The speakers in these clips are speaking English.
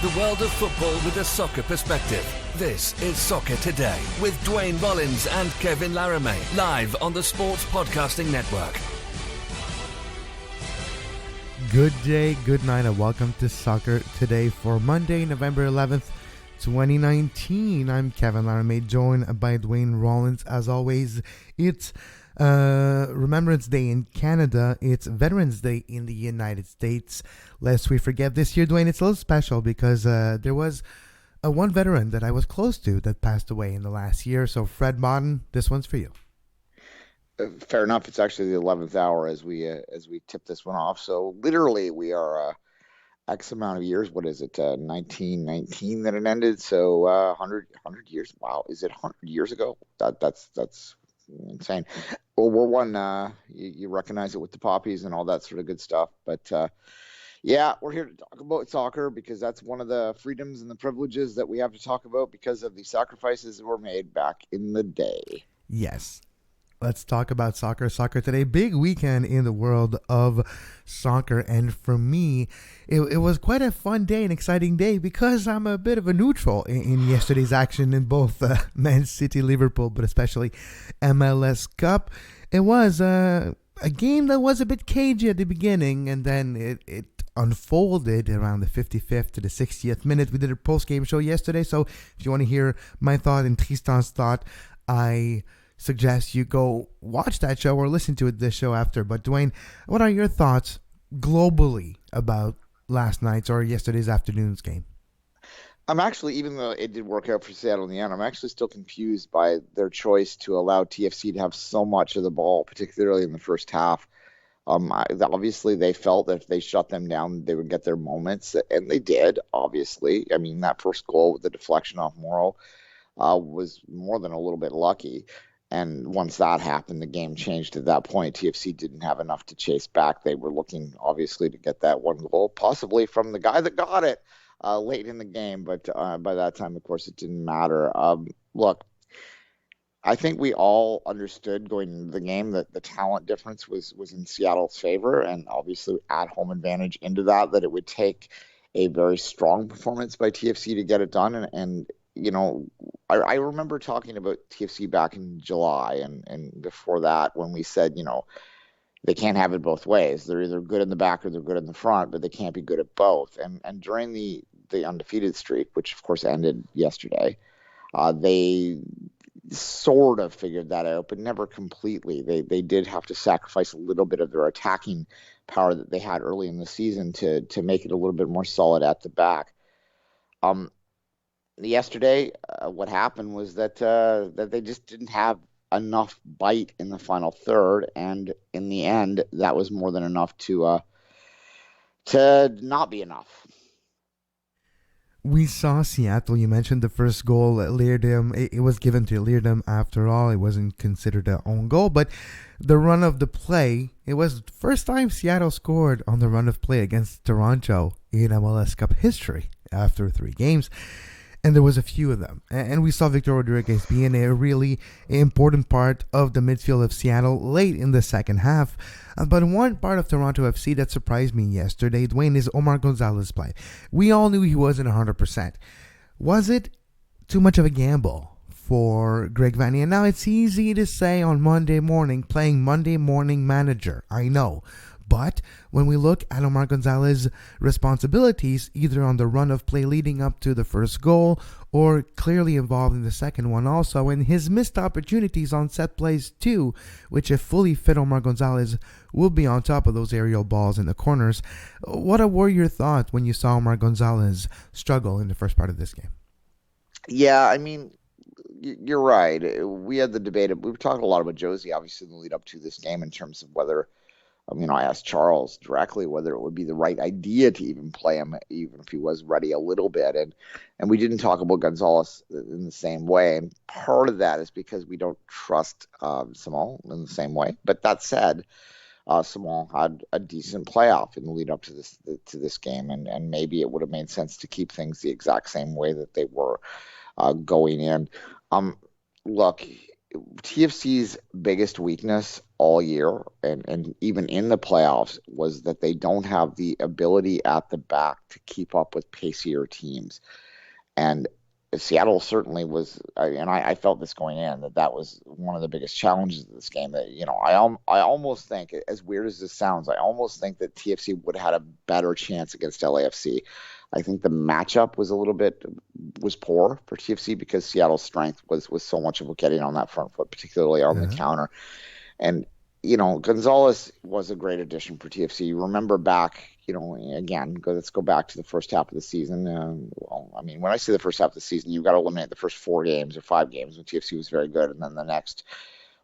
The world of football with a soccer perspective. This is Soccer Today with Duane Rollins and Kevin Laramee, live on the Sports Podcasting Network. Good day, good night, and welcome to Soccer Today for Monday, November 11th, 2019. I'm Kevin Laramee, joined by Duane Rollins. As always, it's Remembrance Day in Canada. It's Veterans Day in the United States. Lest we forget, this year, Duane, it's a little special because there was one veteran that I was close to that passed away in the last year. So, Fred Modden, this one's for you. Fair enough. It's actually the 11th hour as we tip this one off. So literally, we are X amount of years. What is it? 1919 that it ended. So 100 years. Wow, is it 100 years ago? That's insane. World War One. You recognize it with the poppies and all that sort of good stuff. But yeah, we're here to talk about soccer because that's one of the freedoms and the privileges that we have to talk about because of the sacrifices that were made back in the day. Yes. Let's talk about soccer. Soccer Today, big weekend in the world of soccer. And for me, it was quite a fun day, an exciting day, because I'm a bit of a neutral in yesterday's action in both Man City, Liverpool, but especially MLS Cup. It was a game that was a bit cagey at the beginning, and then it unfolded around the 55th to the 60th minute. We did a post-game show yesterday, so if you want to hear my thought and Tristan's thought, I suggest you go watch that show or listen to this show after. But Duane, what are your thoughts globally about last night's or yesterday's afternoon's game? I'm actually, even though it did work out for Seattle in the end, I'm actually still confused by their choice to allow TFC to have so much of the ball, particularly in the first half. Obviously, they felt that if they shut them down, they would get their moments, and they did, obviously. I mean, that first goal with the deflection off Morrow was more than a little bit lucky. And once that happened, the game changed at that point. TFC didn't have enough to chase back. They were looking, obviously, to get that one goal, possibly from the guy that got it late in the game. But by that time, of course, it didn't matter. Look, I think we all understood going into the game that the talent difference was in Seattle's favor, and obviously at-home advantage into that it would take a very strong performance by TFC to get it done. And you know, I remember talking about TFC back in July and before that when we said, you know, they can't have it both ways. They're either good in the back or they're good in the front, but they can't be good at both. And during the undefeated streak, which of course ended yesterday, they sort of figured that out, but never completely. They did have to sacrifice a little bit of their attacking power that they had early in the season to make it a little bit more solid at the back. Yesterday, what happened was that they just didn't have enough bite in the final third, and in the end, that was more than enough to not be enough. We saw Seattle. You mentioned the first goal, Leerdam. It was given to Leerdam after all. It wasn't considered an own goal, but the run of the play, it was the first time Seattle scored on the run of play against Toronto in MLS Cup history after 3 games. And there was a few of them. And we saw Victor Rodriguez being a really important part of the midfield of Seattle late in the second half. But one part of Toronto FC that surprised me yesterday, Duane, is Omar Gonzalez's play. We all knew he wasn't 100%. Was it too much of a gamble for Greg Vanney? And now it's easy to say on Monday morning, playing Monday morning manager. I know. But when we look at Omar Gonzalez's responsibilities, either on the run of play leading up to the first goal or clearly involved in the second one also, and his missed opportunities on set plays too, which if fully fit Omar Gonzalez will be on top of those aerial balls in the corners. What were your thoughts when you saw Omar Gonzalez struggle in the first part of this game? Yeah, I mean, you're right. We had the debate. We were talking a lot about Josie, obviously, in the lead up to this game in terms of whether, I asked Charles directly whether it would be the right idea to even play him, even if he was ready a little bit. And we didn't talk about Gonzalez in the same way. And part of that is because we don't trust Simon in the same way. But that said, Simon had a decent playoff in the lead up to this game. And maybe it would have made sense to keep things the exact same way that they were going in. Look, TFC's biggest weakness all year and even in the playoffs was that they don't have the ability at the back to keep up with pacier teams. And Seattle certainly was, and I felt this going in, that was one of the biggest challenges of this game. That I almost think, as weird as this sounds, I almost think that TFC would have had a better chance against LAFC. I think the matchup was poor for TFC because Seattle's strength was so much about getting on that front foot, particularly on the counter. And Gonzalez was a great addition for TFC. You remember back, again, let's go back to the first half of the season. When I say the first half of the season, you've got to eliminate the first 4 games or 5 games when TFC was very good, and then the next,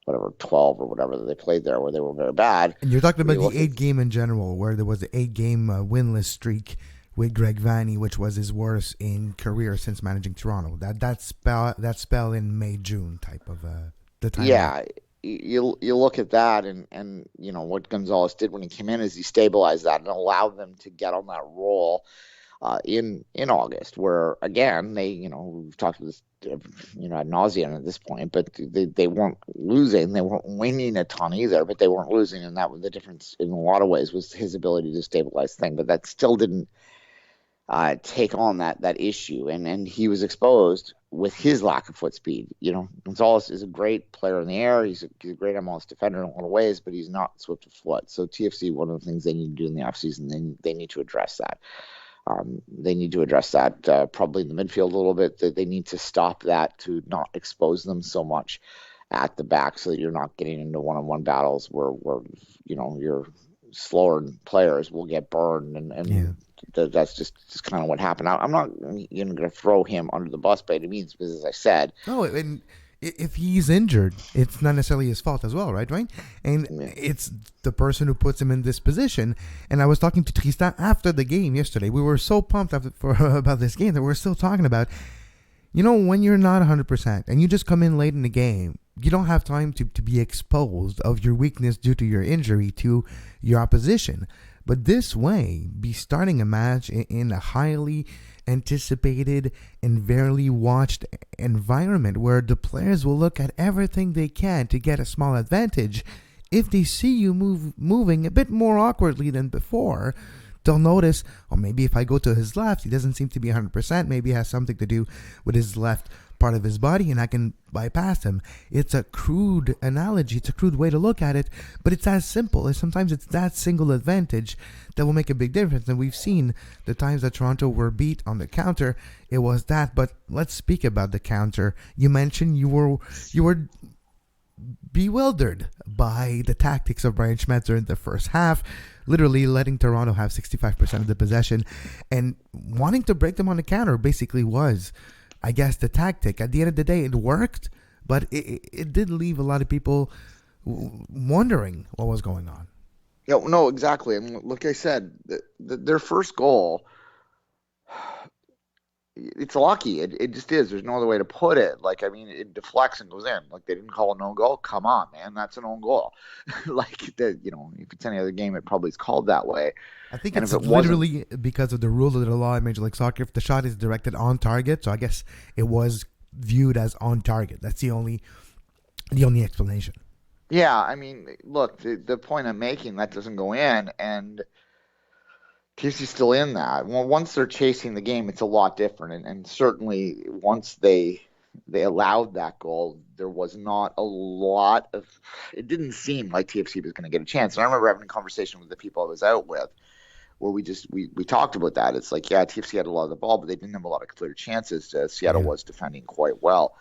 12 or whatever that they played there where they were very bad. And you're talking about the 8 game in general, where there was the 8 game winless streak with Greg Vanney, which was his worst in career since managing Toronto. That spell in May, June type of the time. Yeah. You look at that and what Gonzalez did when he came in is he stabilized that and allowed them to get on that roll in August, where again we've talked about this ad nauseum at this point, but they weren't losing, they weren't winning a ton either, but they weren't losing, and that was the difference in a lot of ways was his ability to stabilize things, but that still didn't take on that issue, and he was exposed with his lack of foot speed. Gonzalez is a great player in the air. He's a great MLS defender in a lot of ways, but he's not swift of foot. So TFC, one of the things they need to do in the offseason, they need to address that. They need to address that probably in the midfield a little bit. They need to stop that to not expose them so much at the back so that you're not getting into one-on-one battles where your slower players will get burned and that's just kind of what happened. I'm not going to throw him under the bus by any means because, as I said, and if he's injured, it's not necessarily his fault as well, right? And it's the person who puts him in this position. And I was talking to Tristan after the game yesterday. We were so pumped about this game that we're still talking about. When you're not 100% and you just come in late in the game, you don't have time to be exposed of your weakness due to your injury to your opposition. But this way, be starting a match in a highly anticipated and very watched environment where the players will look at everything they can to get a small advantage. If they see you moving a bit more awkwardly than before, they'll notice, maybe if I go to his left, he doesn't seem to be 100%. Maybe it has something to do with his left part of his body and I can bypass him. It's a crude analogy. It's a crude way to look at it, but it's as simple. Sometimes it's that single advantage that will make a big difference. And we've seen the times that Toronto were beat on the counter, it was that. But let's speak about the counter. You mentioned you were bewildered by the tactics of Brian Schmetzer in the first half, literally letting Toronto have 65% of the possession and wanting to break them on the counter basically was, I guess, the tactic. At the end of the day, it worked, but it did leave a lot of people wondering what was going on. No, exactly. And like I said, their first goal, it's lucky. It just is. There's no other way to put it. It deflects and goes in. They didn't call an own goal. Come on, man. That's an own goal. If it's any other game, it probably is called that way. I think it's literally because of the rule of the law in Major League Soccer. If the shot is directed on target, so I guess it was viewed as on target. That's the only explanation. Yeah, look, the point I'm making, that doesn't go in, and TFC's still in that. Well, once they're chasing the game, it's a lot different. And certainly once they allowed that goal, there was not a lot of – it didn't seem like TFC was going to get a chance. And I remember having a conversation with the people I was out with where we talked about that. It's TFC had a lot of the ball, but they didn't have a lot of clear chances. Seattle was defending quite well.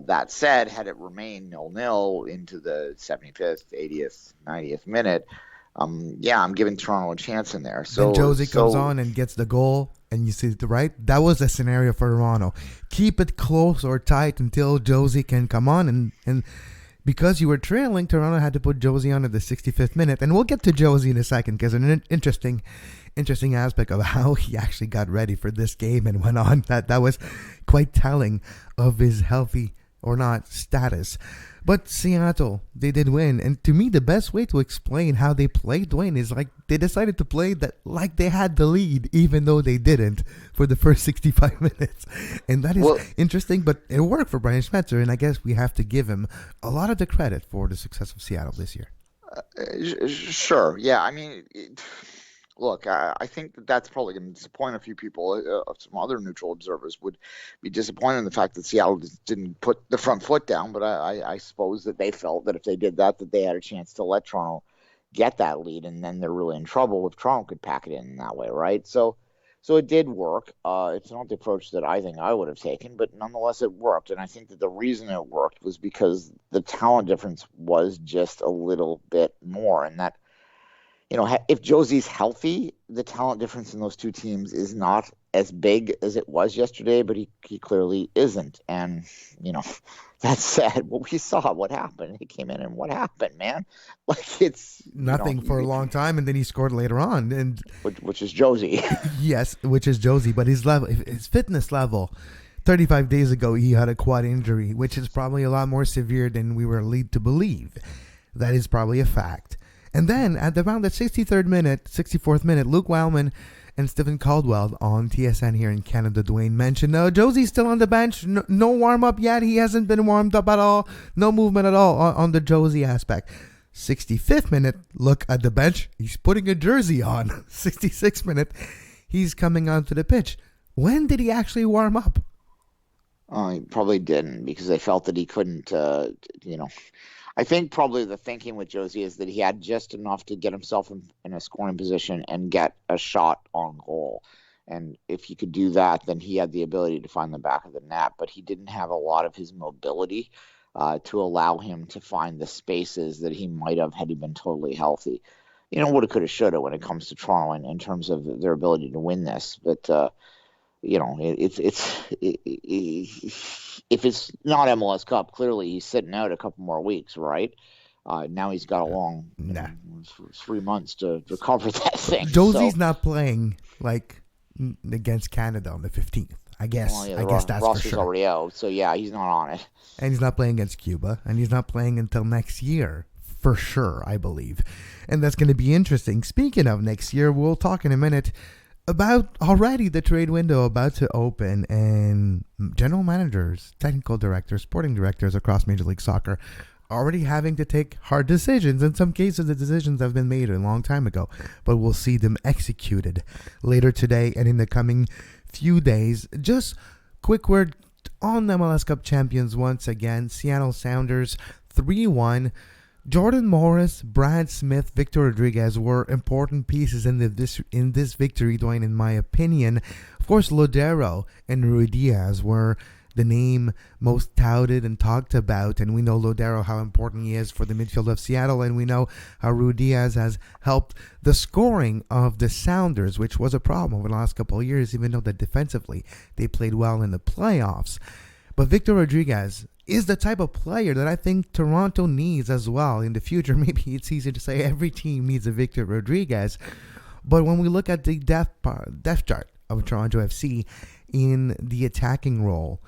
That said, had it remained 0-0 into the 75th, 80th, 90th minute – I'm giving Toronto a chance in there. So then Josie comes on and gets the goal, and you see the right. That was a scenario for Toronto. Keep it close or tight until Josie can come on, and because you were trailing, Toronto had to put Josie on at the 65th minute, and we'll get to Josie in a second because an interesting aspect of how he actually got ready for this game and went on. That was quite telling of his healthy or not status. But Seattle, they did win. And to me, the best way to explain how they played, Duane, is they decided to play that like they had the lead, even though they didn't for the first 65 minutes. And that is interesting, but it worked for Brian Schmetzer. And I guess we have to give him a lot of the credit for the success of Seattle this year. Sure. Yeah. I mean, look, I think that that's probably going to disappoint a few people. Some other neutral observers would be disappointed in the fact that Seattle just didn't put the front foot down. But I suppose that they felt that if they did that, that they had a chance to let Toronto get that lead, and then they're really in trouble if Toronto could pack it in that way, right? So it did work. It's not the approach that I think I would have taken, but nonetheless, it worked. And I think that the reason it worked was because the talent difference was just a little bit more, and that if Josie's healthy, the talent difference in those two teams is not as big as it was yesterday, but he clearly isn't. And, that said, what we saw, what happened, he came in and what happened, man? Like it's Nothing for a long time, and then he scored later on, and which is Josie. yes, which is Josie, but his fitness level. 35 days ago, he had a quad injury, which is probably a lot more severe than we were led to believe. That is probably a fact. And then at around the 64th minute, Luke Wellman and Stephen Caldwell on TSN here in Canada, Duane mentioned, no, Josie's still on the bench. No warm-up yet. He hasn't been warmed up at all. No movement at all on the Josie aspect. 65th minute, look at the bench. He's putting a jersey on. 66th minute, he's coming onto the pitch. When did he actually warm up? He probably didn't because they felt that he couldn't, I think probably the thinking with Josie is that he had just enough to get himself in a scoring position and get a shot on goal. And if he could do that, then he had the ability to find the back of the net. But he didn't have a lot of his mobility to allow him to find the spaces that he might have had he been totally healthy. Woulda, coulda, shoulda when it comes to Toronto in terms of their ability to win this. But if it's not MLS Cup, clearly he's sitting out a couple more weeks, right? Now he's got a long 3 months to recover that thing. Josie's not playing against Canada on the 15th. I guess. Well, I guess that's for roster's sure. already out, so yeah, he's not on it. And he's not playing against Cuba, and he's not playing until next year. For sure, I believe. And that's going to be interesting. Speaking of next year, we'll talk in a minute about already the trade window about to open, and general managers, technical directors, sporting directors across Major League Soccer already having to take hard decisions. In some cases, the decisions have been made a long time ago, but we'll see them executed later today and in the coming few days. Just quick word on the MLS Cup champions once again. Seattle Sounders 3-1. Jordan Morris, Brad Smith, Victor Rodriguez were important pieces in this victory, Duane, in my opinion. Of course, Lodero and Rui Diaz were the name most touted and talked about, and we know Lodero, how important he is for the midfield of Seattle, and we know how Rui Diaz has helped the scoring of the Sounders, which was a problem over the last couple of years, even though that defensively they played well in the playoffs. But Victor Rodriguez is the type of player that I think Toronto needs as well in the future. Maybe it's easy to say every team needs a Victor Rodriguez, but when we look at the depth chart of Toronto FC in the attacking role,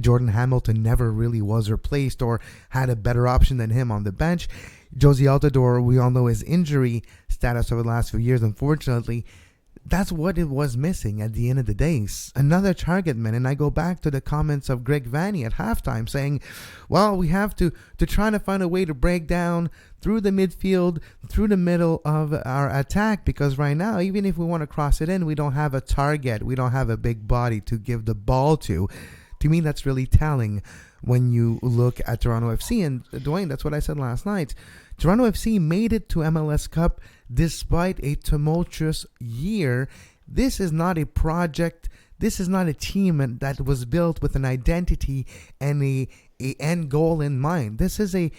Jordan Hamilton never really was replaced or had a better option than him on the bench. Josie Altidore, we all know his injury status over the last few years, unfortunately. That's what it was missing at the end of the day. Another target man. And I go back to the comments of Greg Vanney at halftime saying, well, we have to try to find a way to break down through the midfield, through the middle of our attack, because right now, even if we want to cross it in, we don't have a target. We don't have a big body to give the ball to. To me, that's really telling when you look at Toronto FC. And Duane, that's what I said last night. Toronto FC made it to MLS Cup despite a tumultuous year. This is not a project. This is not a team that was built with an identity and a end goal in mind. This is a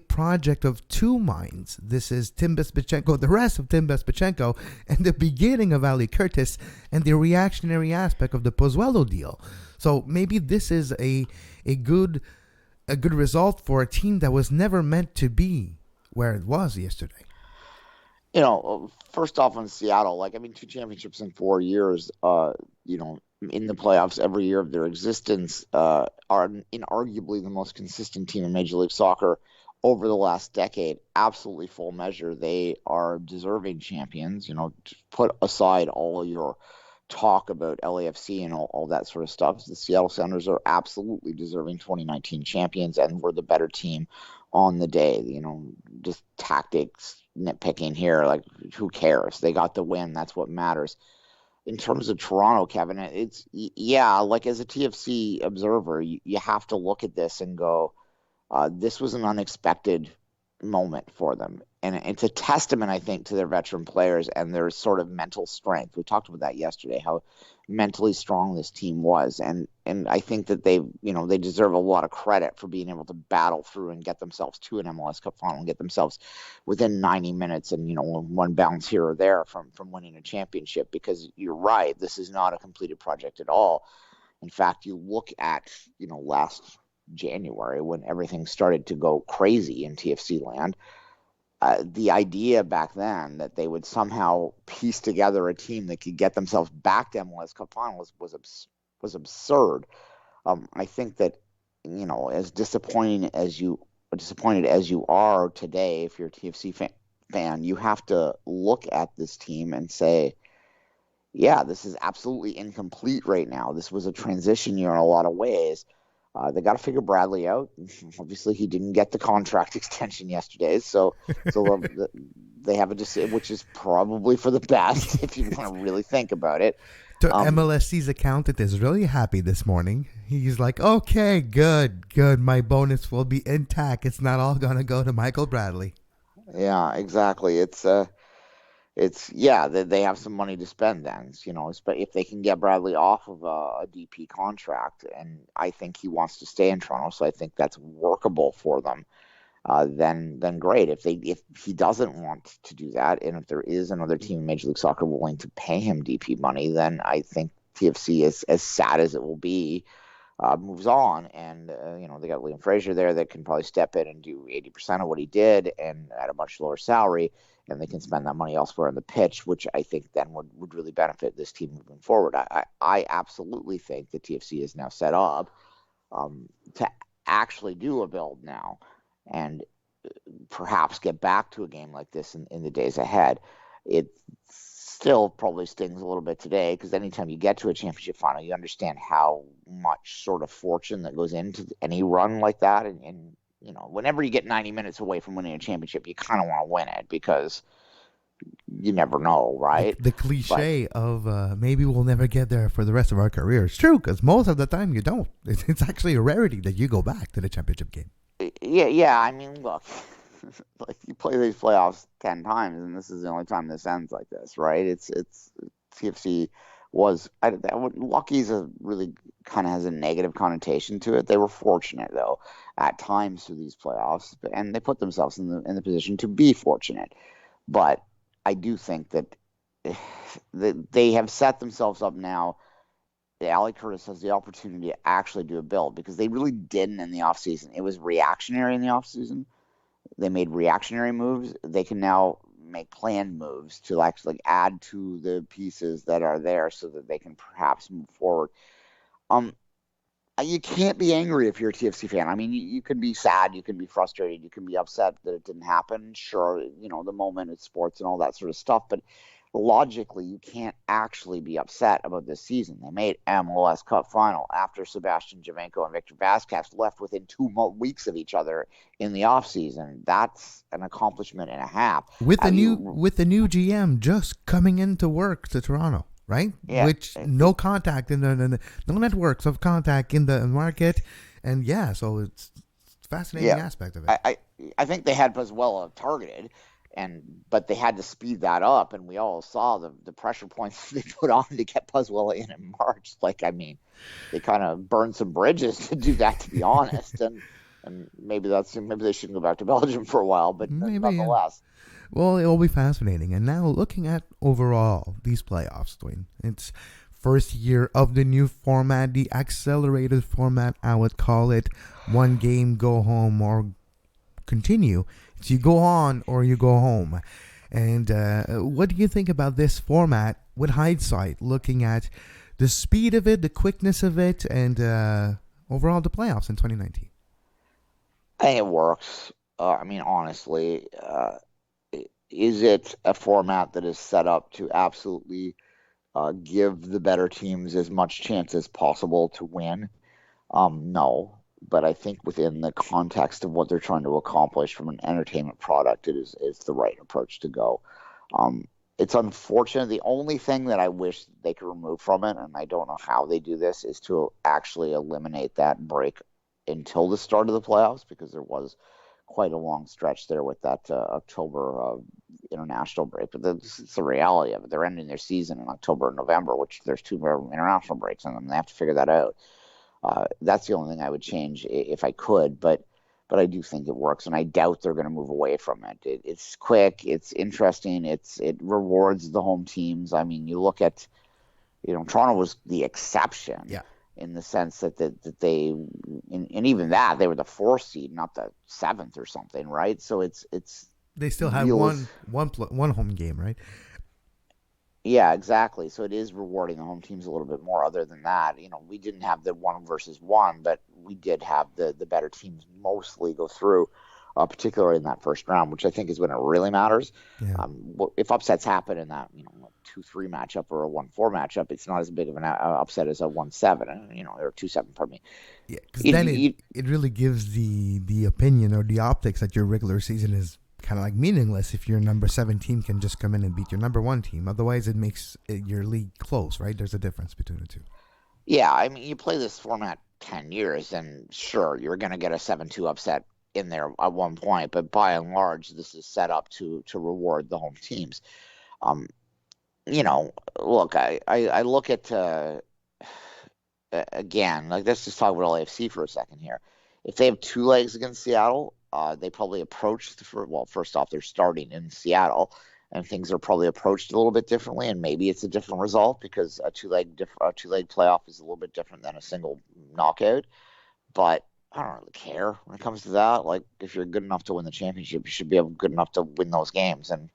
project of two minds. This is Tim Bezbatchenko, the rest of Tim Bezbatchenko, and the beginning of Ali Curtis, and the reactionary aspect of the Pozuelo deal. So maybe this is a good result for a team that was never meant to be where it was yesterday. First off on Seattle, 2 championships in 4 years, in the playoffs every year of their existence, are inarguably the most consistent team in Major League Soccer over the last decade. Absolutely full measure. They are deserving champions, put aside all your talk about LAFC and all that sort of stuff. The Seattle Sounders are absolutely deserving 2019 champions and were the better team on the day. Just tactics, nitpicking here. Like, who cares? They got the win. That's what matters. In terms of Toronto, Kevin, like as a TFC observer, you have to look at this and go, this was an unexpected moment for them. And it's a testament, I think, to their veteran players and their sort of mental strength. We talked about that yesterday, how mentally strong this team was. And I think that they deserve a lot of credit for being able to battle through and get themselves to an MLS Cup Final and get themselves within 90 minutes and, one bounce here or there from winning a championship. Because you're right, this is not a completed project at all. In fact, you look at, last January when everything started to go crazy in TFC land. The idea back then that they would somehow piece together a team that could get themselves back to MLS Cup Final was absurd. I think that as disappointed as you are today, if you're a TFC fan, you have to look at this team and say, yeah, this is absolutely incomplete right now. This was a transition year in a lot of ways. They got to figure Bradley out. Obviously, he didn't get the contract extension yesterday, so they have a decision, which is probably for the best if you want to really think about it. So MLSC's accountant is really happy this morning. He's like, okay, good. My bonus will be intact. It's not all going to go to Michael Bradley. Yeah, exactly. They have some money to spend then, if they can get Bradley off of a DP contract, and I think he wants to stay in Toronto, so I think that's workable for them. Then great. If he doesn't want to do that, and if there is another team in Major League Soccer willing to pay him DP money, then I think TFC, as sad as it will be, moves on, and they got Liam Fraser there that can probably step in and do 80% of what he did, and at a much lower salary, and they can spend that money elsewhere on the pitch, which I think then would really benefit this team moving forward. I absolutely think the TFC is now set up to actually do a build now, and perhaps get back to a game like this in the days ahead. It still probably stings a little bit today, because anytime you get to a championship final, you understand how much sort of fortune that goes into any run like that. And whenever you get 90 minutes away from winning a championship, you kind of want to win it, because you never know, right? The cliche of maybe we'll never get there for the rest of our career is true, because most of the time you don't. It's actually a rarity that you go back to the championship game. Yeah. I mean, look, like, you play these playoffs 10 times, and this is the only time this ends like this, right? It's TFC was lucky's a really kind of has a negative connotation to it. They were fortunate though at times through these playoffs, and they put themselves in the position to be fortunate. But I do think that they have set themselves up now. Ali Curtis has the opportunity to actually do a build, because they really didn't in the offseason. It was reactionary in the offseason. They made reactionary moves. They can now make planned moves to actually add to the pieces that are there so that they can perhaps move forward. You can't be angry if you're a TFC fan. I mean, you can be sad, you can be frustrated, you can be upset that it didn't happen. Sure, the moment it's sports and all that sort of stuff, but logically, you can't actually be upset about this season. They made MLS Cup Final after Sebastian Javenko and Victor Vasquez left within 2 weeks of each other in the offseason. That's an accomplishment and a half. With the new GM just coming into work to Toronto, right? Yeah. Which no contact in no networks of contact in the market, and so it's fascinating aspect of it. I think they had Pozuelo targeted. But they had to speed that up, and we all saw the pressure points they put on to get Pozuelo in March. They kind of burned some bridges to do that, to be honest. And maybe they shouldn't go back to Belgium for a while, but nonetheless. Well, it will be fascinating. And now looking at overall these playoffs, Duane, it's first year of the new format, the accelerated format, I would call it. One game, go home or continue. So you go on or you go home. And what do you think about this format with hindsight, looking at the speed of it, the quickness of it, and overall the playoffs in 2019? I think it works. Honestly, is it a format that is set up to absolutely give the better teams as much chance as possible to win? No. but I think within the context of what they're trying to accomplish from an entertainment product, it's the right approach to go. Um, it's unfortunate. The only thing that I wish they could remove from it, and I don't know how they do this, is to actually eliminate that break until the start of the playoffs, because there was quite a long stretch there with that October international break. But it's the reality of it. They're ending their season in October and November, which there's two international breaks in them. They have to figure that out. That's the only thing I would change if I could, but I do think it works, and I doubt they're going to move away from it. It's quick, it's interesting, it rewards the home teams. I mean, you look at, Toronto was the exception, Yeah. in the sense that they, and even that they were the 4th seed, not the 7th or something, right? So it's They still had one home game, right? Yeah, exactly. So it is rewarding the home teams a little bit more. Other than that, we didn't have the 1-versus-1, but we did have the better teams mostly go through, particularly in that first round, which I think is when it really matters. Yeah. If upsets happen in that 2-3 matchup or a 1-4 matchup, it's not as big of an upset as a 1-7, or 2-7. Pardon me. Yeah, because then it really gives the opinion or the optics that your regular season is kind of like meaningless if your number 7 team can just come in and beat your number 1 team. Otherwise, it makes your league close, right? There's a difference between the two. Yeah, I mean, you play this format 10 years, and sure, you're going to get a 7-2 upset in there at one point, but by and large, this is set up to reward the home teams. Look, I look at again, like, let's just talk about LAFC for a second here. If they have 2 legs against Seattle, they probably approach first off, they're starting in Seattle, and things are probably approached a little bit differently, and maybe it's a different result because a two-leg playoff is a little bit different than a single knockout. But I don't really care when it comes to that. Like, if you're good enough to win the championship, you should be good enough to win those games. And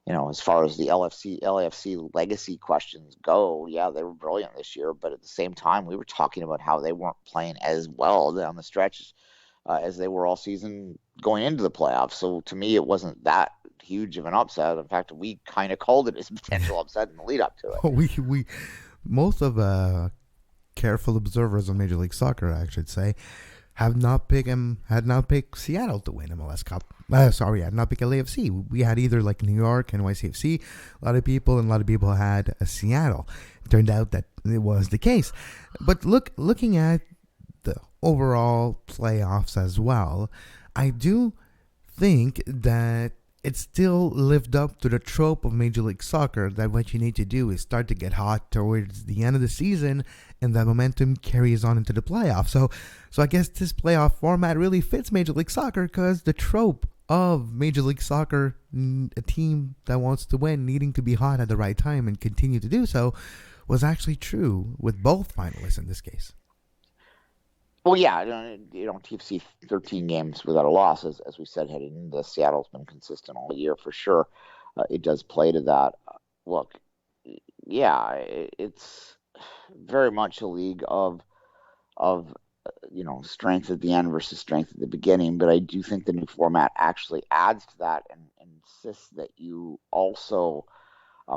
as far as the LAFC legacy questions go, yeah, they were brilliant this year, but at the same time, we were talking about how they weren't playing as well down the stretches as they were all season going into the playoffs. So to me, it wasn't that huge of an upset. In fact, we kind of called it as a potential upset in the lead up to it. We most of careful observers on Major League Soccer, I should say, had not picked Seattle to win MLS Cup. Had not picked LAFC. We had either like New York, NYCFC. A lot of people had Seattle. It turned out that it was the case. But looking at the overall playoffs as well, I do think that it still lived up to the trope of Major League Soccer that what you need to do is start to get hot towards the end of the season, and that momentum carries on into the playoffs. So I guess this playoff format really fits Major League Soccer, because the trope of Major League Soccer, a team that wants to win needing to be hot at the right time and continue to do so, was actually true with both finalists in this case. Well, yeah, TFC 13 games without a loss, as we said, heading into Seattle's been consistent all year for sure. It does play to that. Look, yeah, it's very much a league of strength at the end versus strength at the beginning. But I do think the new format actually adds to that and insists that you also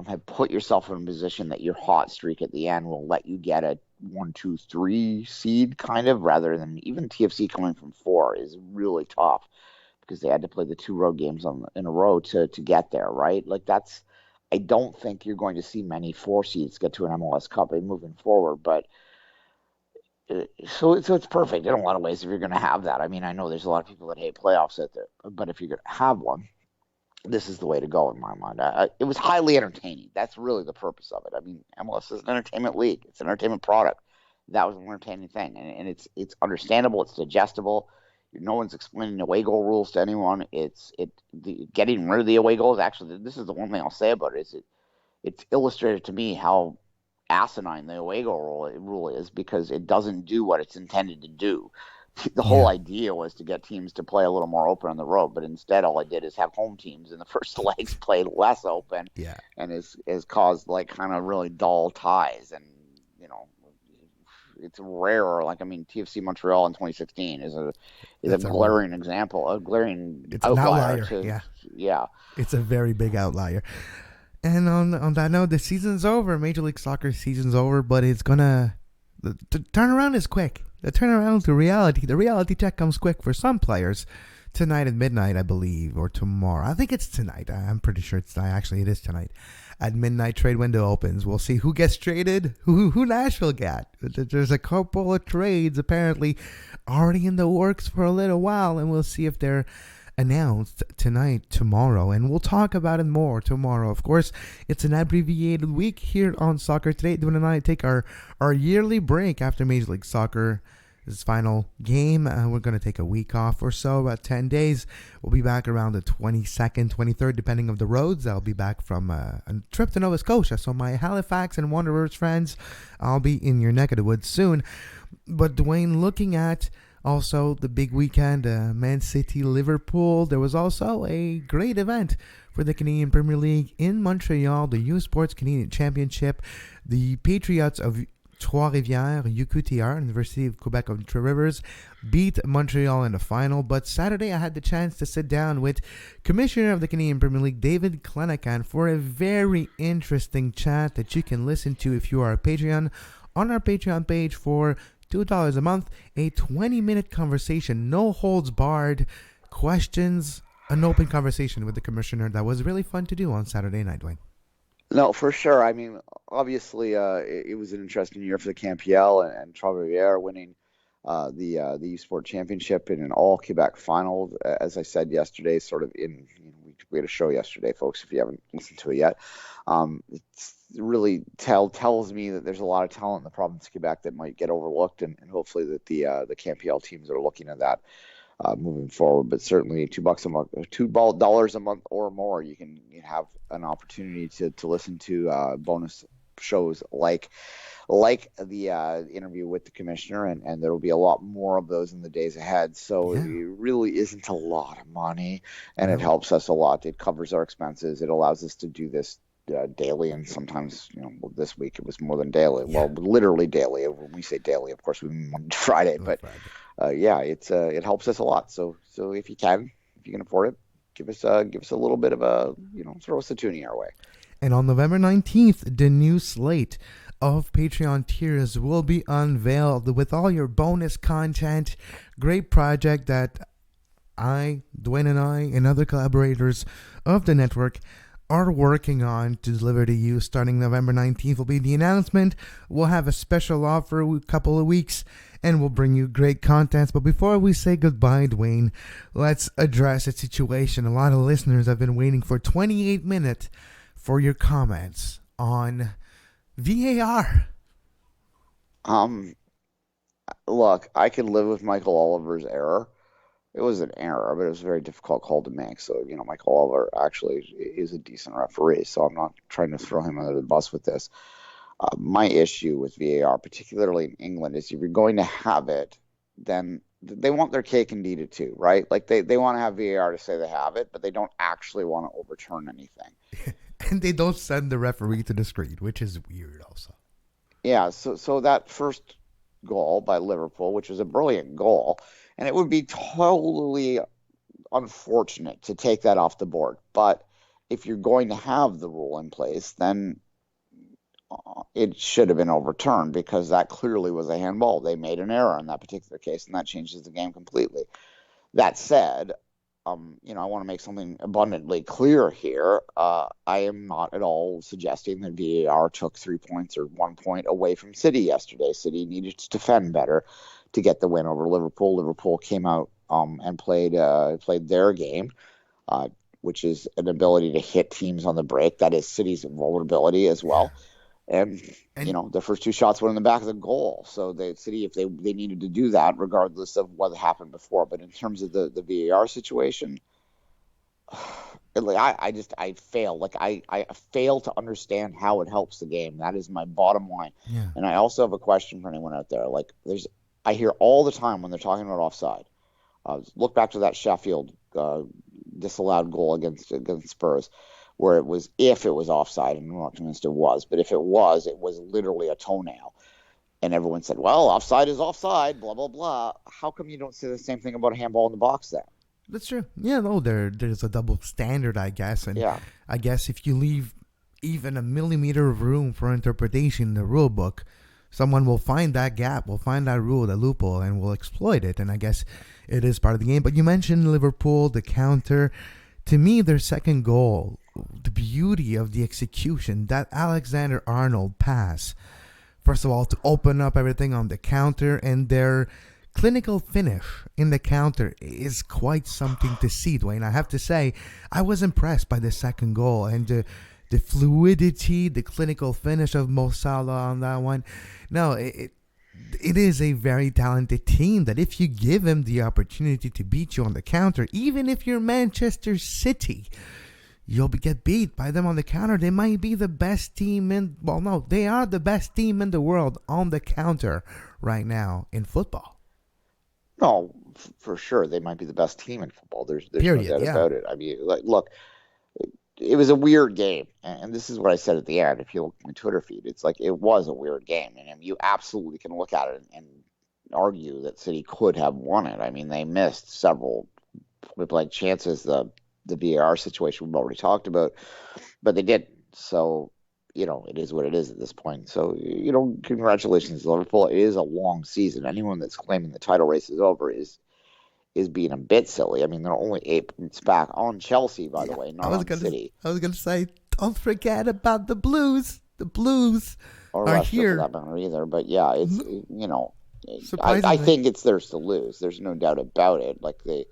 have put yourself in a position that your hot streak at the end will let you get a 1, 2, 3 seed, kind of, rather than even TFC coming from 4 is really tough because they had to play the 2 road games in a row to get there, right? Like, I don't think you're going to see many 4 seeds get to an MLS Cup moving forward, but so it's perfect in a lot of ways if you're going to have that. I mean, I know there's a lot of people that hate playoffs out there, but if you're going to have one, this is the way to go in my mind. It was highly entertaining. That's really the purpose of it. I mean, MLS is an entertainment league. It's an entertainment product. That was an entertaining thing, and it's understandable. It's digestible. No one's explaining away goal rules to anyone. Getting rid of the away goals. Actually, this is the one thing I'll say about it. It's illustrated to me how asinine the away goal rule is, because it doesn't do what it's intended to do. The whole idea was to get teams to play a little more open on the road, but instead all it did is have home teams in the first legs play less open, and has caused like kind of really dull ties. And it's rare. Like, I mean, TFC Montreal in 2016 is a glaring example, a glaring outlier. It's a very big outlier. And on that note, the season's over. Major League Soccer season's over, but the turnaround is quick. the turnaround to reality. The reality check comes quick for some players. Tonight at midnight, I believe, or tomorrow. I think it's tonight. I'm pretty sure it's tonight. Actually, it is tonight. At midnight, trade window opens. We'll see who gets traded, who Nashville got. There's a couple of trades apparently already in the works for a little while, and we'll see if they're announced tonight, tomorrow, and we'll talk about it more tomorrow. Of course, it's an abbreviated week here on Soccer Today. Duane and I take our yearly break after Major League Soccer. This final game, we're going to take a week off or so, about 10 days. We'll be back around the 22nd, 23rd, depending on the roads. I'll be back from a trip to Nova Scotia. So my Halifax and Wanderers friends, I'll be in your neck of the woods soon. But Duane, looking at also the big weekend, Man City, Liverpool, there was also a great event for the Canadian Premier League in Montreal, the U Sports Canadian Championship. The Patriots of Trois-Rivières, UQTR, University of Quebec of Trois Rivers, beat Montreal in the final. But Saturday, I had the chance to sit down with Commissioner of the Canadian Premier League, David Clenican, for a very interesting chat that you can listen to if you are a Patreon on our Patreon page for $2 a month. A 20-minute conversation, no holds barred, questions, an open conversation with the commissioner that was really fun to do on Saturday night, Duane. No, for sure. I mean, obviously, it was an interesting year for the CanPL and Trois-Rivières winning the U Sport Championship in an all Quebec final. As I said yesterday, we had a show yesterday, folks, if you haven't listened to it yet. It's really tells me that there's a lot of talent in the province of Quebec that might get overlooked, and hopefully that the CanPL teams are looking at that moving forward. But certainly $2 a month, $2 a month or more, you can have an opportunity to listen to bonus shows like the interview with the commissioner, and there will be a lot more of those in the days ahead. So It really isn't a lot of money, and it helps us a lot. It covers our expenses. It allows us to do this daily, and sometimes, this week it was more than daily. Well, literally daily. When we say daily, of course, we mean Monday to Friday. But it helps us a lot. So if you can afford it, give us a little bit of a throw us a toonie our way. And on November 19th, the new slate of Patreon tiers will be unveiled with all your bonus content. Great project that Duane and other collaborators of the network are working on to deliver to you. Starting November 19th will be the announcement. We'll have a special offer a couple of weeks, and we'll bring you great content. But before we say goodbye, Duane, let's address a situation. A lot of listeners have been waiting for 28 minutes for your comments on VAR. Look, I could live with Michael Oliver's error. It was an error, but it was a very difficult call to make. So, Michael Oliver actually is a decent referee, so I'm not trying to throw him under the bus with this. My issue with VAR, particularly in England, is if you're going to have it, then they want their cake and eat it too, right? Like they want to have VAR to say they have it, but they don't actually want to overturn anything. And they don't send the referee to the screen, which is weird also. Yeah, so that first goal by Liverpool, which was a brilliant goal, and it would be totally unfortunate to take that off the board. But if you're going to have the rule in place, then it should have been overturned, because that clearly was a handball. They made an error in that particular case, and that changes the game completely. That said, I want to make something abundantly clear here. I am not at all suggesting that VAR took 3 points or 1 point away from City yesterday. City needed to defend better to get the win over Liverpool. Liverpool came out and played their game, which is an ability to hit teams on the break. That is City's vulnerability as well. And the first two shots went in the back of the goal. So City, if they needed to do that, regardless of what happened before. But in terms of the VAR situation, I fail. Like I fail to understand how it helps the game. That is my bottom line. Yeah. And I also have a question for anyone out there. Like I hear all the time when they're talking about offside. Look back to that Sheffield disallowed goal against Spurs, where it was, if it was offside, and I'm not convinced it was, but if it was literally a toenail. And everyone said, well, offside is offside, blah, blah, blah. How come you don't say the same thing about a handball in the box then? That's true. Yeah, no, there's a double standard, I guess. And yeah. I guess if you leave even a millimeter of room for interpretation in the rule book, someone will find that gap, will find that rule, that loophole, and will exploit it. And I guess it is part of the game. But you mentioned Liverpool, the counter. To me, their second goal, the beauty of the execution, that Alexander-Arnold pass, first of all, to open up everything on the counter, and their clinical finish in the counter is quite something to see, Duane. I have to say, I was impressed by the second goal and the fluidity, the clinical finish of Mo Salah on that one. No, it is a very talented team that if you give him the opportunity to beat you on the counter, even if you're Manchester City, you'll get beat by them on the counter. They might be the best team they are the best team in the world on the counter right now in football. No, for sure. They might be the best team in football. There's no doubt about it. I mean, look, it was a weird game. And this is what I said at the end. If you look at my Twitter feed, it's like it was a weird game. And you absolutely can look at it and argue that City could have won it. I mean, they missed several point-blank chances. The VAR situation we've already talked about, but they didn't. So, it is what it is at this point. So, congratulations to Liverpool. It is a long season. Anyone that's claiming the title race is over is being a bit silly. I mean, they're only 8 points back on Chelsea, by the way, not on City. I was going to say, don't forget about the Blues. The Blues are here. For that matter either. But yeah, it's, I think it's theirs to lose. There's no doubt about it. Like they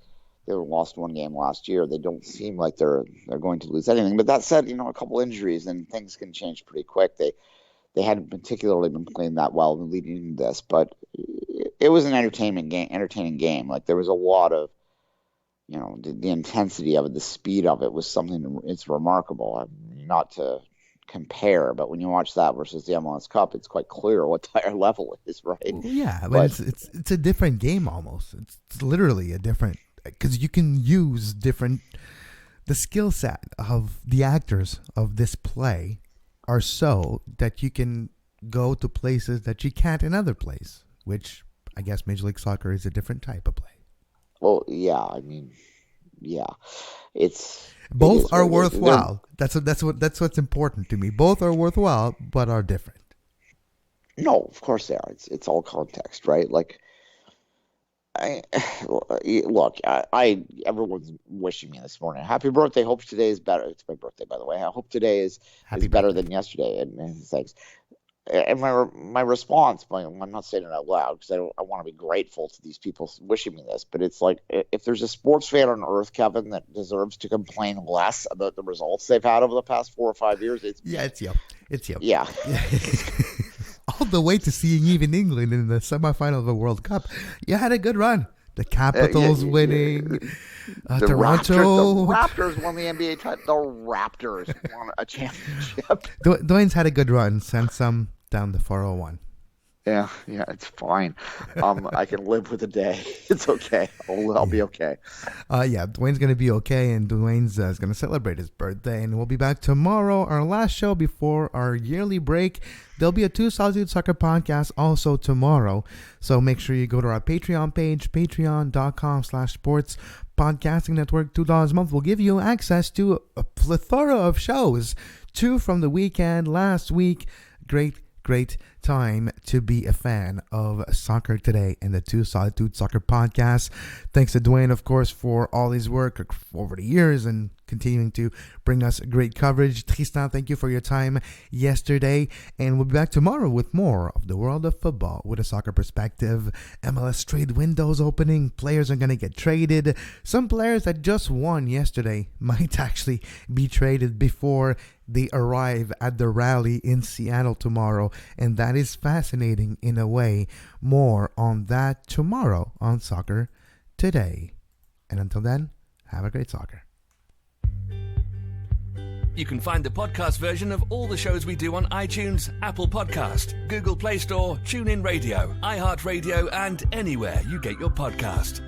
lost one game last year. They don't seem like they're going to lose anything. But that said, a couple injuries and things can change pretty quick. They hadn't particularly been playing that well leading into this, but it was an entertaining game. Like there was a lot of, the intensity of it, the speed of it was something. It's remarkable. Not to compare, but when you watch that versus the MLS Cup, it's quite clear what their level is, right? Yeah, but it's a different game almost. It's literally a different, because you can use the skill set of the actors of this play are so that you can go to places that you can't in other places, which I guess Major League Soccer is a different type of play. Well, yeah, I mean, yeah, both are worthwhile. That's what's important to me. Both are worthwhile, but are different. No, of course they are. It's all context, right? Like, everyone's wishing me this morning happy birthday. Hope today is better. It's my birthday, by the way. I hope today is better than yesterday. And thanks. And my response, I'm not saying it out loud because I want to be grateful to these people wishing me this, but it's like if there's a sports fan on earth, Kevin, that deserves to complain less about the results they've had over the past 4 or 5 years, it's you. It's you. Yeah. All the way to seeing even England in the semifinal of the World Cup. You had a good run. The Capitals winning. Toronto. The Raptors won the NBA title. The Raptors won a championship. Duane's had a good run. Send some down the 401. Yeah, it's fine. I can live with a day. It's okay. I'll be okay. Duane's going to be okay, and Duane's is going to celebrate his birthday, and we'll be back tomorrow, our last show before our yearly break. There'll be a Two Solitude Soccer podcast also tomorrow, so make sure you go to our Patreon page, patreon.com/sports podcasting network. $2 a month will give you access to a plethora of shows. 2 from the weekend last week. Great time to be a fan of Soccer Today and the Two Solitude Soccer podcast. Thanks to Duane, of course, for all his work over the years and continuing to bring us great coverage. Tristan, thank you for your time yesterday. And we'll be back tomorrow with more of the world of football with a soccer perspective. MLS trade windows opening. Players are going to get traded. Some players that just won yesterday might actually be traded before they arrive at the rally in Seattle tomorrow, and that is fascinating in a way. More on that tomorrow on Soccer Today. And until then, have a great soccer. You can find the podcast version of all the shows we do on iTunes, Apple Podcast, Google Play Store, TuneIn Radio, iHeartRadio, and anywhere you get your podcast.